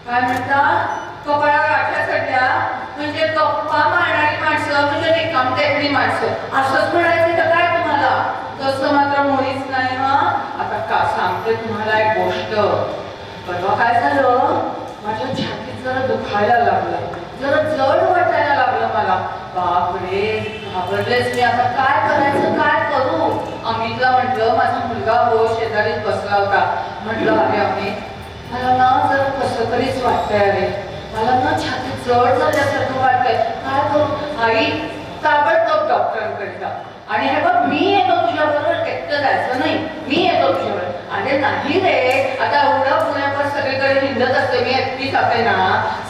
काय म्हणतात? कपाळा गाठ्या चढल्या म्हणजे गप्पा मारणारी माणसं म्हणजे रिकाम टेकडी माणसं असंच म्हणायचं का काय तुम्हाला? तसं मात्र मुळीच नाही हा. आता का सांगते तुम्हाला एक गोष्ट. परवा काय झालं, माझ्या छातीत जरा दुखायला लागलं, जरा जड वाटायला लागलं मला. बापरे, घाबरलेच मी. आता काय करायचं, काय करू? अमितला म्हटलं, माझा मुलगा हो शेजारीच बसला होता. म्हटलं अरे अमित, मला ना जरा कसं तरीच वाटतंय. अरे मला ना छातीत जड झाल्यासारखं वाटतंय, काय करू? आई ताबडतोब डॉक्टरांकडे जा. आणि हे बघ, मी येतो तुझ्याबरोबर, एकटं जायचं नाही, मी येतो तुझ्याबरोबर. अरे नाही रे, आता एवढं पुण्यावर सगळीकडे हिंडत असते मी, एकटी जाते ना,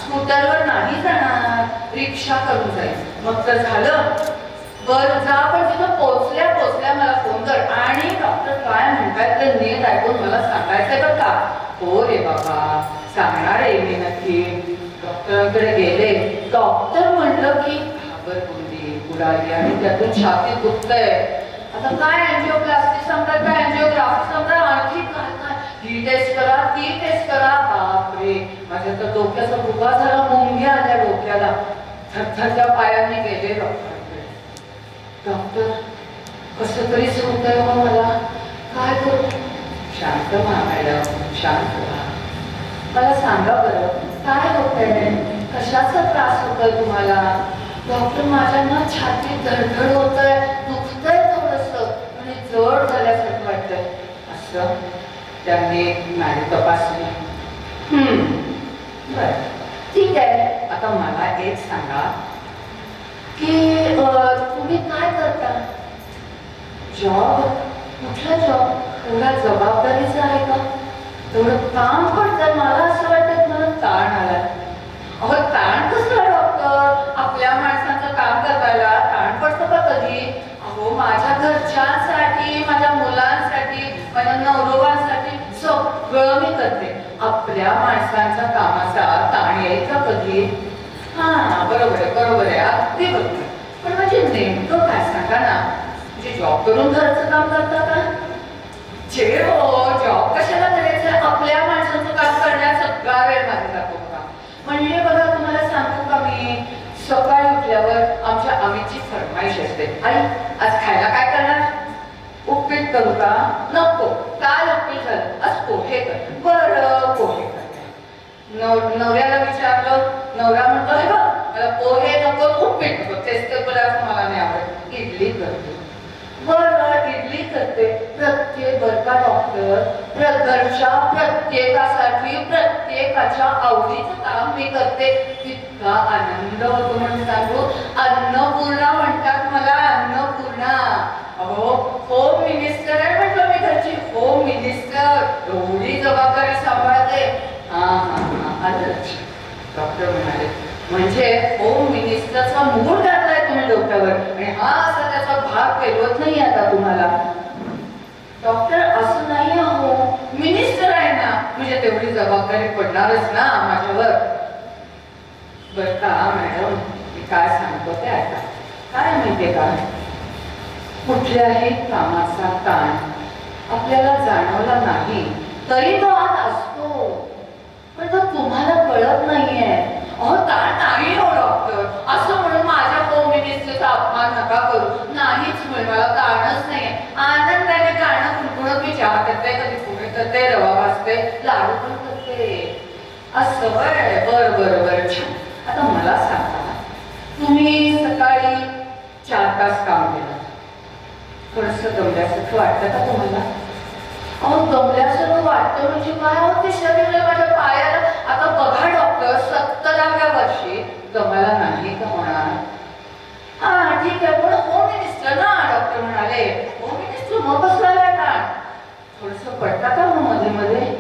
स्कूटरवर नाही जाणार, रिक्षा करून जाईल. मग तर झालं. बरं जा, पण तिथं पोचल्या मला फोन कर. आणि डॉक्टर काय म्हणतायत ते नीट ऐकून मला सांगायचंय बरं का? हो रे बाबा, सांगणार आहे मी नक्की. डॉक्टरांकडे गेले. डॉक्टर म्हणलं की घाबरबुंदी उडाली आणि त्यातून छातीत दुखतंय. आता काय अँजिओप्लास्टी सांगतात, काय अँजिओग्राफी सांगतात, आणखी काय काय, ही टेस्ट करा, ती टेस्ट करा. बापरे, माझ्या तर डोक्याचा भुगा झाला, मुंग्या आल्या डोक्याला. थरथरच्या पायाने गेले डॉक्टरांकडे. डॉक्टर कसं तरीच होतंय हो मला, काय करू? शांत व्हा मॅडम, शांत व्हा. मला सांगा बरं, काय होतंय, कशाचा त्रास होतोय तुम्हाला? डॉक्टर, माझ्या ना छातीत धडधड होतंय, दुखतंय थोडंसं आणि जड झाल्यासारखं वाटतंय. असं त्यांनी नाडी तपासली. बरं ठीक आहे. आता मला एक सांगा की तुम्ही काय करता? जॉब? कुठला जॉब? एवढा जबाबदारीचा आहे का? एवढं काम पडतं? मला असं वाटतं मला ताण आलाय. अहो ताण कसला डॉक्टर? आपल्या माणसांचं काम करायला ताण पडतं का कधी? अहो माझ्या घरच्यांसाठी, माझ्या मुलांसाठी, माझ्या नवरोबांसाठी सगळं मी करते. आपल्या माणसांच्या कामाचा ताण यायचा कधी? हा बरोबर आहे, अगदी बरोबर. पण म्हणजे नेमकं काय सांगा ना, म्हणजे जॉब करून घरचं काम करता का? जे हो, जॉब कशाला करायचं? आपल्या माणसाचं काम करण्यात सगळा वेळ माझा जातो बघा. म्हणजे बघा, तुम्हाला सांगू का मी, सकाळी उठल्यावर आमच्या अमितची फरमाईश असते, आई आज खायला काय करणार? उपीट करू का? नको, काल उपीट झालं, आज पोहे कर. बरं पोहे कर. नवऱ्याला विचारलं, नवरा म्हणतो हे बघ, मला पोहे नको, उपीट नको, तेच तर पदार्थ मला नाही आवडत, इडली करते. बरं इडली करते. प्रत्येक बरं का डॉक्टर, घरच्या प्रत्येकासाठी प्रत्येकाच्या आवडीचं काम मी करते. इतका आनंद होतो म्हणून सांगू. अन्नपूर्णा म्हणतात मला, अन्नपूर्णा. अहो होम मिनिस्टर आहे म्हटलं मी, घरची होम मिनिस्टर, एवढी जबाबदारी सांभाळते. हा आलं लक्षात. डॉक्टर म्हणाले, म्हणजे होम मिनिस्टरचा मुकुट घातलाय तुम्ही डोक्यावर आणि हा असा त्याचा भाग पेलवत नाही आता तुम्हाला. डॉक्टर असं नाही, अहो मिनिस्टर आहे ना, म्हणजे तेवढी जबाबदारी पडणारच ना माझ्यावर. बरं का मॅडम, मी काय सांगतो ते ऐका. काय माहितीये का, कुठल्याही कामाचा ताण आपल्याला जाणवला नाही तरी तो आत असतो, पण तो तुम्हाला कळत नाहीये. अहो ताण नाही हो डॉक्टर, असं म्हणून माझ्या होम मिनिस्टरचा अपमान नका करू. नाहीच मिळेल, मला ताणच नाहीये. आनंदाने गाणं गुणगुणत मी चहा करते, कधी पोहे करते, रवा भाजते, लाडू पण करते. असं बरं छान. आता मला सांगा, तुम्ही सकाळी 4 तास काम केलं, थोडंसं दमल्यासारखं वाटतं का तुम्हाला? अहो दमल्यासारखं वाटतं म्हणजे काय होते शरीर माझ्या पायाला? आता बघा डॉक्टर, 70व्या वर्षी दमाला नाही का होणार? हा ठीक आहे, पण होम मिनिस्टर ना, डॉक्टर म्हणाले होम मिनिस्टर मग कसला ताण? थोडंसं पडता का मग मध्ये मध्ये?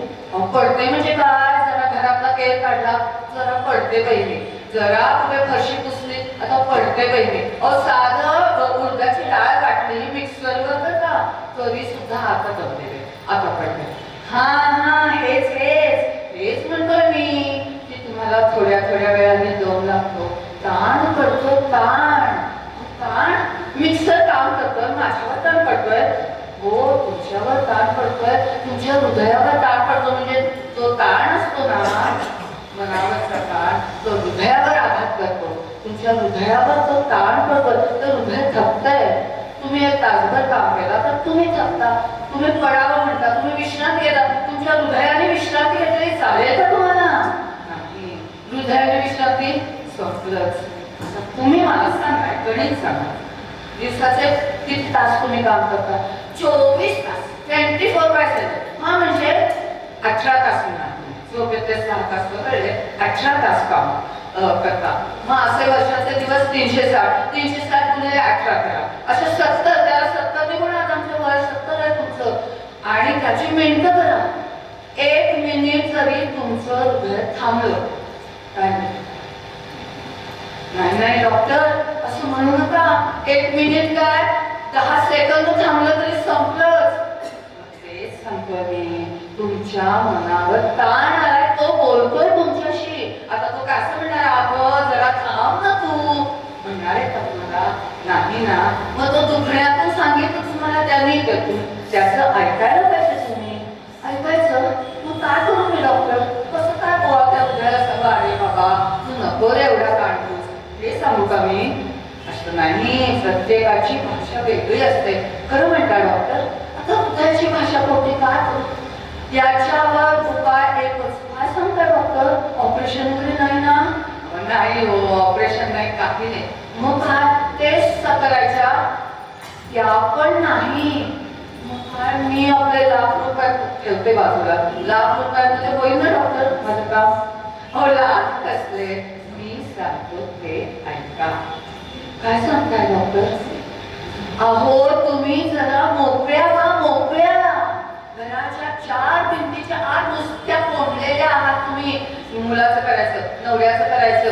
पडते म्हणजे काय, जरा घरातला केर काढला, जरा पडते पहिले, जरा कुठे फरशी पुसली, आता पडते पहिले. अहो साधं उडदाची डाळ काढली मिक्सरवर बरं का, तरी सुद्धा आता दमलेले, आता पडते. हा हेच म्हणतोय मी की तुम्हाला थोड्या वेळाने दम लागतो, ताण पडतो, ताण. मिक्सर काम करतोय, माझ्यावर ताण पडतोय. हो तुमच्यावर ताण पडतोय, तुमच्या हृदयावर ताण पडतो, म्हणजे तो ताण असतो ना, मनावरचा ताण तो हृदयावर आघात करतो. तुमच्या हृदयावर जो ताण पडतो तर हृदय थकतंय. तुम्ही एक तासभर काम केला तर तुम्ही थकता. तुम्ही पडावं म्हणता, तुम्ही विश्रांती घेता. तुमच्या हृदयाने विश्रांती घेतली चालेल का तुम्हाला? नाही. हृदयाने विश्रांती संपलंच. तुम्ही मला सांगा, गणित सांगा, दिवसाचे किती तास तुम्ही काम करता? 24 तास, 24/7. हा म्हणजे 18 तास म्हणा. झोप येते 6 तास वगैरे 18 तास काम करता. मग असे वर्षाचे दिवस 360. 360 गुणिले 18 करा. असे 70. त्याला 70 ने गुणा. आमचं वय 70 आहे तुमचं. आणि त्याची मिनिटं करा. 1 मिनिट जरी तुमचं हृदय थांबलं, काय नाही नाही डॉक्टर असं म्हणू नका. 1 मिनिट काय, 10 सेकंद थांबलं तरी संपलंच. तेच सांगतोय मी. तुमच्या मनावर ताण आलाय, तो बोलतोय तुमच्याशी. आता तो काय असं म्हणणार, अगं जरा थांब ना तू, म्हणणार आहे का तुम्हाला? नाही ना. मग तो दुखण्यातून सांगितलं तुम्हाला त्यांनी, त्याचं ऐकायला पाहिजे. तुम्ही ऐकायचं. मग काय करू मी डॉक्टर? कसं काय बोला त्या हृदयाला सगळं? अरे बाबा तू नको रे एवढा काढतोस. हे सांगू का मी? असं नाही. प्रत्येकाची भाषा वेगळी असते. खरं म्हणता डॉक्टर. आता हृदयाची भाषा कोणती, काय करू? याच्यावर उपाय एकच. काय सांगता डॉक्टर? ऑपरेशन वगैरे नाही ना? नाही हो, ऑपरेशन नाही, काही नाही. मग काय टेस्ट करायच्या? त्या पण नाही. मग काय, मी आपले ₹1,00,000 ठेवते बाजूला. ₹1,00,000 होईल ना डॉक्टर माझं काम? हो, लाख कसले, मी सांगतो ते ऐका. काय सांगताय डॉक्टर? अहो तुम्ही जरा मोकळ्या व्हा, मोकळ्या. घराच्या 4 भिंतीच्या आत नुसत्या कोंडलेल्या आहात तुम्ही. मुलाचं करायचं, नवऱ्याचं करायचं,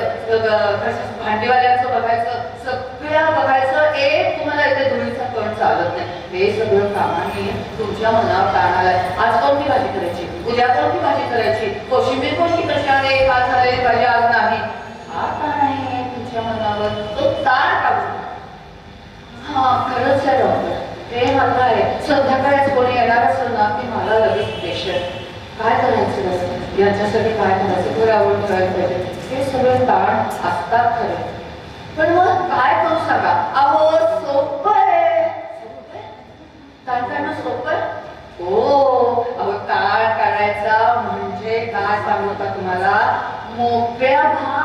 भांडीवाल्यांचं बघायचं, सगळ्या बघायचं. एक तुम्हाला इथे धुळीचा कण चालत नाही. हे सगळं कामाने तुमच्या मनावर ताण आलाय. आज कोणती भाजी करायची, उद्या कोणती भाजी करायची, कोशिंबीर कोणती कशाने, काल झालेली भाजी आज नाही. हा ताण आहे तुमच्या मनावर, तो ताण काढू. हा खरंच आहे डॉक्टर, ते मात्र आहे. संध्याकाळीच कोणी येणार असेल ना की मला लगेच पेशंट. काय करायचं असं, याच्यासाठी काय करायचं, थोडं आवड करायला पाहिजे. हे सगळं ताण असतात खरे. पण मग काय करू सांगा? अहो सोपं आहे. ताण काढणं सोपं आहे? हो. अहो ताण काढायचा म्हणजे काय सांगू का तुम्हाला? मोकळ्या व्हा,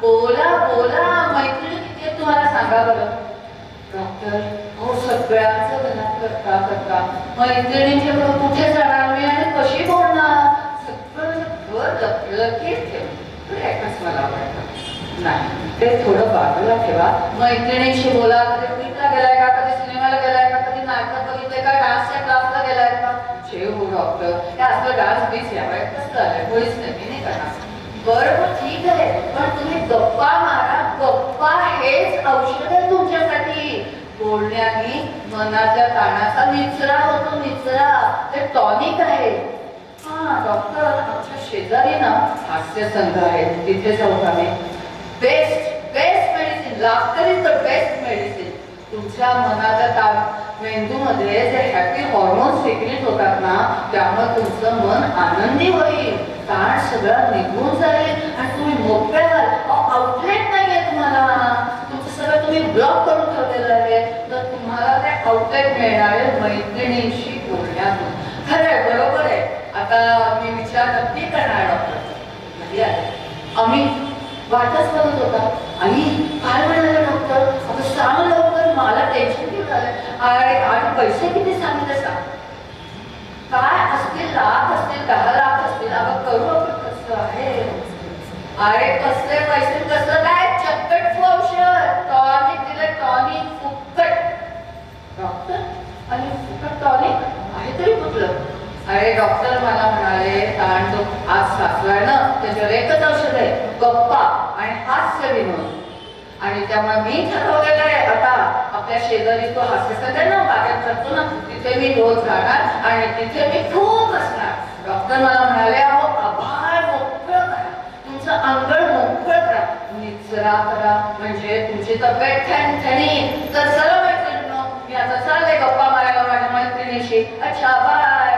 बोला बोला. मैत्रिणी किती आहे तुम्हाला सांगा बरं डॉक्टर? हो सगळ्यांचं घरात करता करता मैत्रिणींच्या कुठे जाणार मी आणि कशी बोलणार? सगळं घर लपलकीत ठेवून ऐकाच मला आवडतं. नाही, ते थोडं बाजूला ठेवा. मैत्रिणींशी बोला. कधी ट्रिपला गेलाय का, कधी सिनेमाला गेलाय का, कधी नाटक बघितलंय का, डान्सच्या क्लासला गेलाय का? हो डॉक्टर, हे असलं डान्स बीच यावं कसं झालंय, मुळीच नाही करणार. बरोबर ठीक आहे, पण तुम्ही गप्पा मारा. गप्पा हेच औषध आहे तुमच्यासाठी. बोलण्याने मनाच्या ताणाचा निचरा होतो, निचरा. ते टॉनिक आहे. हा डॉक्टर, आमच्या शेजारी ना हास्य संघ आहे, तिथे जाऊ आम्ही. Best best medicine. Laughter is the best medicine. तुमच्या मनाच्या ताण, मेंदूमध्ये जे हॅपी हॉर्मोन्स सिक्रेट होतात ना, त्यामुळे तुमचं मन आनंदी होईल. ताण सगळं निघून जाईल आणि तुम्ही मोकळे व्हाल. आउटलेट नाहीये तुम्हाला. तुमचं सगळं तुम्ही ब्लॉक करून ठेवलेलं आहे. तर तुम्हाला ते आउटलेट मिळणार आहे मैत्रिणींशी बोलण्यातून. खरं आहे, बरोबर आहे. आता मी विचार नक्की करणार डॉक्टर. आम्ही वाटच बघत होता. आई काय म्हणाले डॉक्टर? आता सांग लवकर, मला टेन्शन किती झालंय. आणि पैसे किती सांगितले सांग? काय असतील, लाख असतील, 10 लाख असतील. अगं करू आपण कसं आहे. अरे कसले पैसे, कसं काय? चक्कट औषध, टॉनिक दिलं, टॉनिक फुकट. डॉक्टर आणि फुकट टॉनिक आहे तरी कुठलं? अरे डॉक्टर मला म्हणाले ताण जो आज साचलाय ना त्याच्यावर एकच औषध आहे, गप्पा आणि हास्य विनोद. आणि त्यामुळे मी ठरवलेलं आहे आता आपल्या शेजारी तो हास्यसंघ आहे ना, बागेत करतो ना, तिथे मी रोज राहणार आणि तिथे मी खूप असणार. डॉक्टर मला म्हणाले अहो आभाळ मोकळं करा, तुमचं अंगण मोकळं करा, निचरा करा, म्हणजे तुमची तब्येत ठणठणी. तर चला मैत्रिणींनो, मी आता चालले गप्पा मारायला माझ्या मैत्रिणीशी. अच्छा बाय.